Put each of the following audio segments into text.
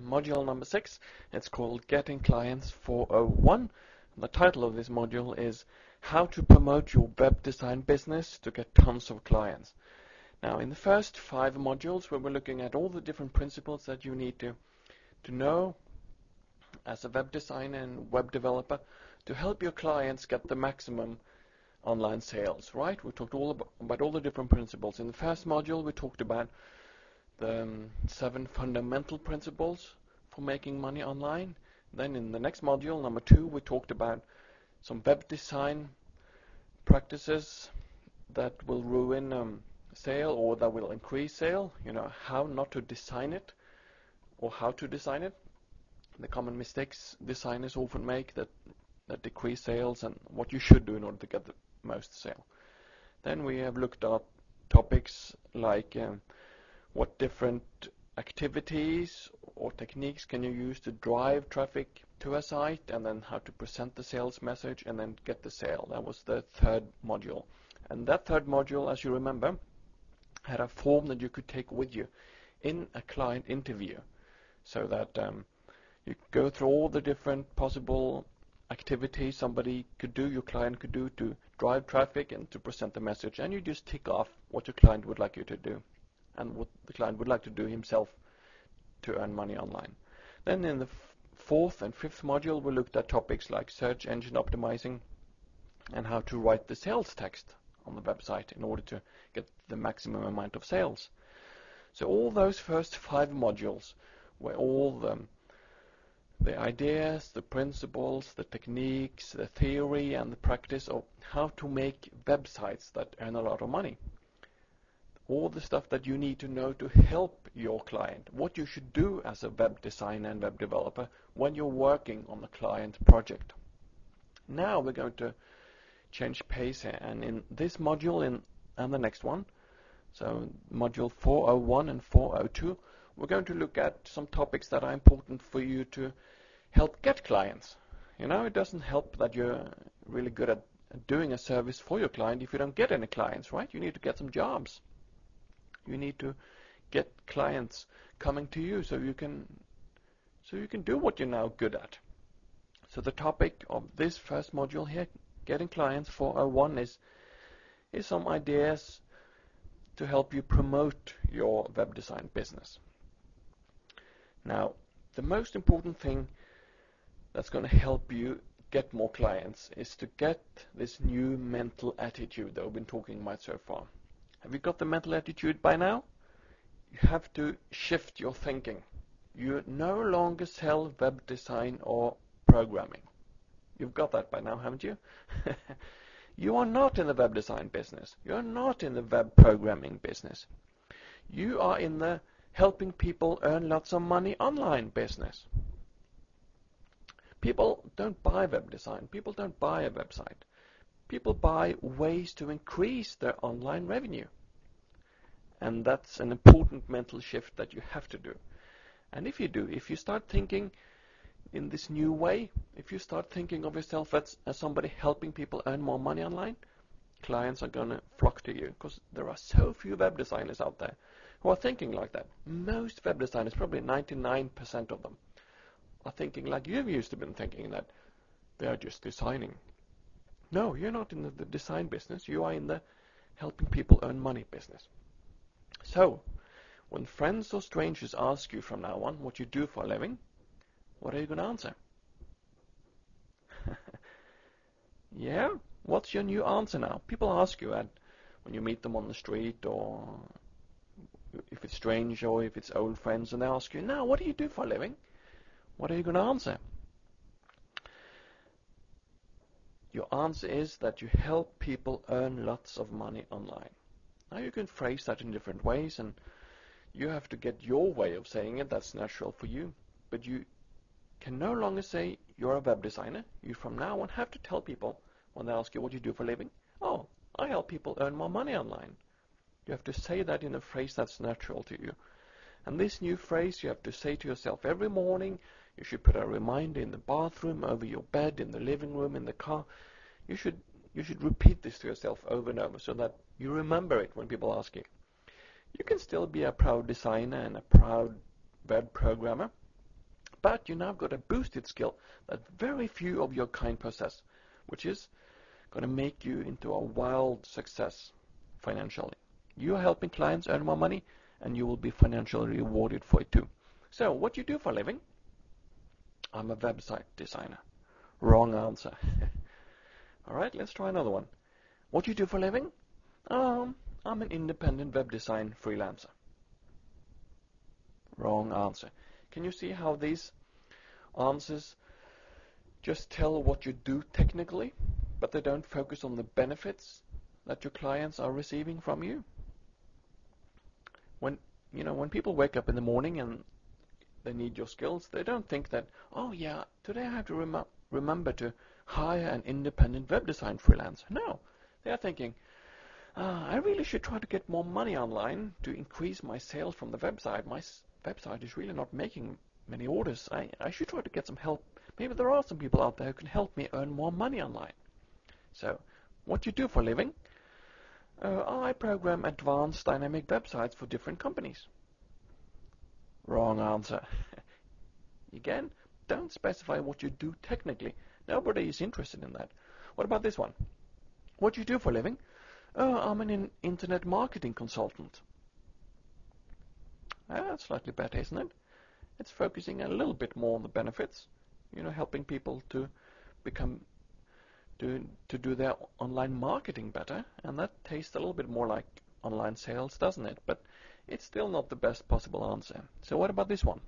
module number 6. It's called Getting Clients 401. The title of this module is How to Promote Your Web Design Business to Get Tons of Clients. Now, in the first 5 modules, we were looking at all the different principles that you need to know as a web designer and web developer to help your clients get the maximum online sales, right? We talked all about all the different principles. In the first module, we talked about the 7 fundamental principles for making money online. Then in the next module, number 2, we talked about some web design practices that will ruin sale or that will increase sale. You know, how not to design it or how to design it. The common mistakes designers often make that decrease sales, and what you should do in order to get the most sale. Then we have looked at topics like what different activities or techniques can you use to drive traffic to a site, and then how to present the sales message and then get the sale. That was the 3rd module. And that 3rd module, as you remember, had a form that you could take with you in a client interview, so that you go through all the different possible activities somebody could do, your client could do, to drive traffic and to present the message, and you just tick off what your client would like you to do and what the client would like to do himself to earn money online. Then in the 4th and 5th module, we looked at topics like search engine optimizing and how to write the sales text on the website in order to get the maximum amount of sales. So all those first 5 modules were all the ideas, the principles, the techniques, the theory and the practice of how to make websites that earn a lot of money. All the stuff that you need to know to help your client, what you should do as a web designer and web developer when you're working on a client project. Now we're going to change pace here, and in this module and the next one, so module 401 and 402, we're going to look at some topics that are important for you to help get clients. You know, it doesn't help that you're really good at doing a service for your client if you don't get any clients, right? You need to get some jobs. You need to get clients coming to you so you can do what you're now good at. So the topic of this first module here, Getting Clients 401, is some ideas to help you promote your web design business. Now, the most important thing that's going to help you get more clients is to get this new mental attitude that we've been talking about so far. Have you got the mental attitude by now? You have to shift your thinking. You no longer sell web design or programming. You've got that by now, haven't you? You are not in the web design business. You're not in the web programming business. You are in the helping people earn lots of money online business. People don't buy web design. People don't buy a website. People buy ways to increase their online revenue. And that's an important mental shift that you have to do. And if you do, if you start thinking in this new way, if you start thinking of yourself as somebody helping people earn more money online, clients are going to flock to you, because there are so few web designers out there who are thinking like that. Most web designers, probably 99% of them, are thinking like you've used to been thinking, that they are just designing. No, you're not in the design business. You are in the helping people earn money business. So, when friends or strangers ask you from now on what you do for a living, what are you going to answer? Yeah? What's your new answer now? People ask you when you meet them on the street, or if it's strange or if it's old friends, and they ask you, now, what do you do for a living? What are you going to answer? Your answer is that you help people earn lots of money online. Now, you can phrase that in different ways, and you have to get your way of saying it. That's natural for you. But you can no longer say you're a web designer. You from now on have to tell people when they ask you what you do for a living, oh, I help people earn more money online. You have to say that in a phrase that's natural to you. And this new phrase you have to say to yourself every morning. You should put a reminder in the bathroom, over your bed, in the living room, in the car. You should repeat this to yourself over and over so that you remember it when people ask you. You can still be a proud designer and a proud web programmer, but you now got a boosted skill that very few of your kind possess, which is going to make you into a wild success financially. You are helping clients earn more money, and you will be financially rewarded for it too. So, what do you do for a living? I'm a website designer. Wrong answer. Alright, let's try another one. What do you do for a living? I'm an independent web design freelancer. Wrong answer. Can you see how these answers just tell what you do technically, but they don't focus on the benefits that your clients are receiving from you? When people wake up in the morning and they need your skills, they don't think that, oh yeah, today I have to remember to hire an independent web design freelancer. No, they are thinking, I really should try to get more money online to increase my sales from the website. My website is really not making many orders. I should try to get some help. Maybe there are some people out there who can help me earn more money online. So, what do you do for a living? I program advanced dynamic websites for different companies. Wrong answer. Again, don't specify what you do technically. Nobody is interested in that. What about this one? What do you do for a living? I'm an internet marketing consultant. That's slightly better, isn't it? It's focusing a little bit more on the benefits. Helping people to do their online marketing better, and that tastes a little bit more like online sales, doesn't it? But it's still not the best possible answer. So what about this one?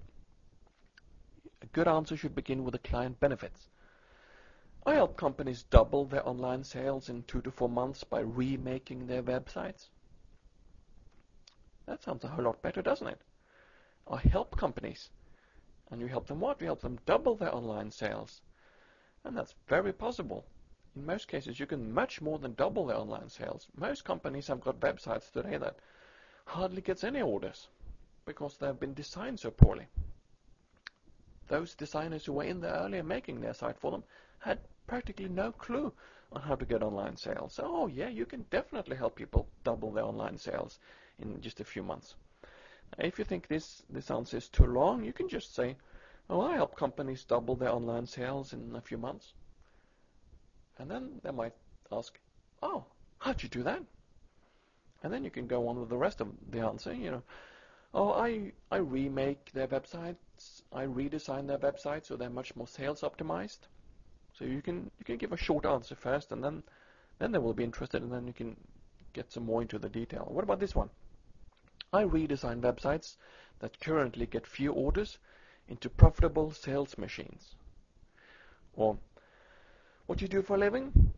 A good answer should begin with the client benefits. I help companies double their online sales in 2 to 4 months by remaking their websites. That sounds a whole lot better, doesn't it? I help companies. And you help them what? You help them double their online sales. And that's very possible. In most cases, you can much more than double their online sales. Most companies have got websites today that hardly gets any orders because they've been designed so poorly. Those designers who were in there earlier making their site for them had practically no clue on how to get online sales. So, oh yeah, you can definitely help people double their online sales in just a few months. If you think this answer is too long, you can just say, oh, I help companies double their online sales in a few months. And then they might ask, oh, how'd you do that? And then you can go on with the rest of the answer, Oh, I remake their websites, I redesign their websites so they're much more sales optimized. So you can give a short answer first, and then they will be interested, and then you can get some more into the detail. What about this one? I redesign websites that currently get few orders into profitable sales machines. Or, what do you do for a living?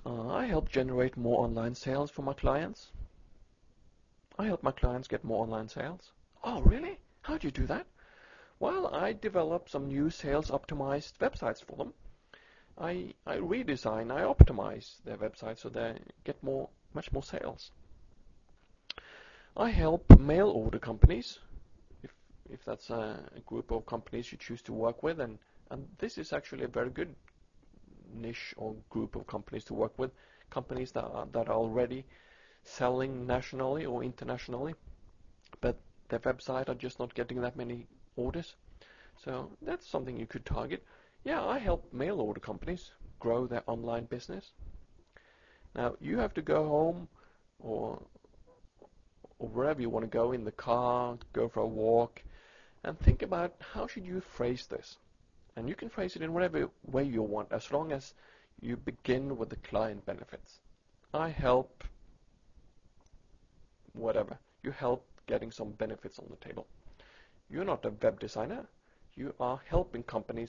I help generate more online sales for my clients. I help my clients get more online sales. Oh, really? How do you do that? Well, I develop some new sales optimized websites for them. I redesign, I optimize their websites so they get much more sales. I help mail order companies, if that's a group of companies you choose to work with, and this is actually a very good niche or group of companies to work with, companies that are already selling nationally or internationally, but their website are just not getting that many orders. So that's something you could target. Yeah, I help mail order companies grow their online business. Now, you have to go home or wherever you want to go, in the car, go for a walk, and think about how should you phrase this. And you can phrase it in whatever way you want, as long as you begin with the client benefits. I help whatever. You help getting some benefits on the table. You're not a web designer. You are helping companies